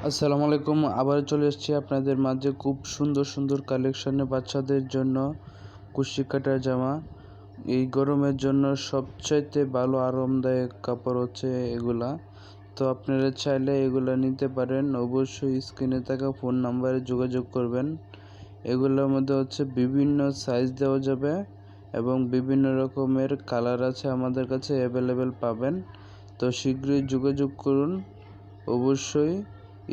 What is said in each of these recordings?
আসসালামু আলাইকুম। আবার চলে এসেছি আপনাদের মাঝে খুব সুন্দর সুন্দর কালেকশনে বাচ্চাদের জন্য কুশি কাটা জামা। এই গরমের জন্য সবচাইতে ভালো আরামদায়ক কাপড় হচ্ছে এগুলা। তো আপনারা চাইলে এগুলা নিতে পারেন। অবশ্যই স্ক্রিনে থাকা ফোন নাম্বারে যোগাযোগ করবেন। এগুলোর মধ্যে হচ্ছে বিভিন্ন সাইজ দেওয়া যাবে এবং বিভিন্ন রকমের কালার আছে আমাদের কাছে অ্যাভেলেবেল পাবেন। তো শীঘ্রই যোগাযোগ করুন অবশ্যই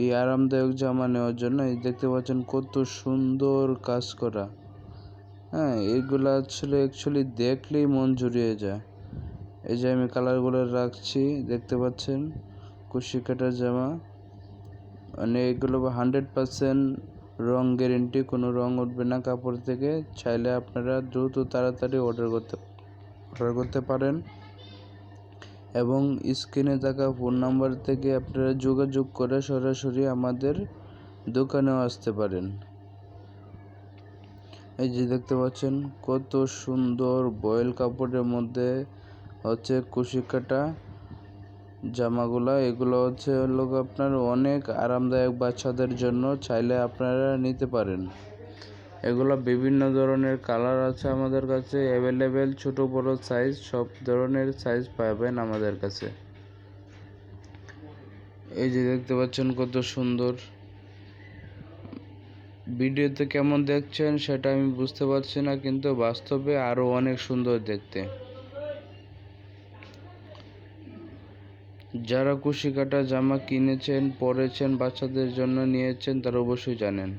এই আরামদায়ক জামা নেওয়ার জন্য। এই দেখতে পাচ্ছেন কত সুন্দর কাজ করা। এইগুলা আসলে অ্যাকচুয়ালি দেখলেই মন জুড়িয়ে যায়। এই যে আমি কালারগুলো রাখছি, দেখতে পাচ্ছেন কুশি কাটার জামা। মানে এগুলো 100% রং গ্যারেন্টি, কোনো রং উঠবে না কাপড় থেকে। চাইলে আপনারা দ্রুত তাড়াতাড়ি অর্ডার করতে পারেন এবং স্ক্রিনে থাকা ফোন নাম্বার থেকে আপনারা যোগাযোগ করে সরাসরি আমাদের দোকানেও আসতে পারেন। এই যে দেখতে পাচ্ছেন কত সুন্দর বয়েল কাপড়ের মধ্যে হচ্ছে কুশি কাটা জামাগুলা। এগুলো হচ্ছে আপনার অনেক আরামদায়ক বাচ্চাদের জন্য। চাইলে আপনারা নিতে পারেন। এগুলো বিভিন্ন ধরনের কালার আছে আমাদের কাছে অ্যাভেলেবেল, ছোট বড় সাইজ সব ধরনের সাইজ পাবেন আমাদের কাছে। এই যে দেখতে পাচ্ছেন কত সুন্দর। ভিডিওতে কেমন দেখছেন সেটা আমি বুঝতে পারছি না, কিন্তু বাস্তবে আরো অনেক সুন্দর দেখতে। যারা কুশি কাটা জামা কিনেছেন, পরেছেন, বাচ্চাদের জন্য নিয়েছেন, তারা অবশ্যই জানেন।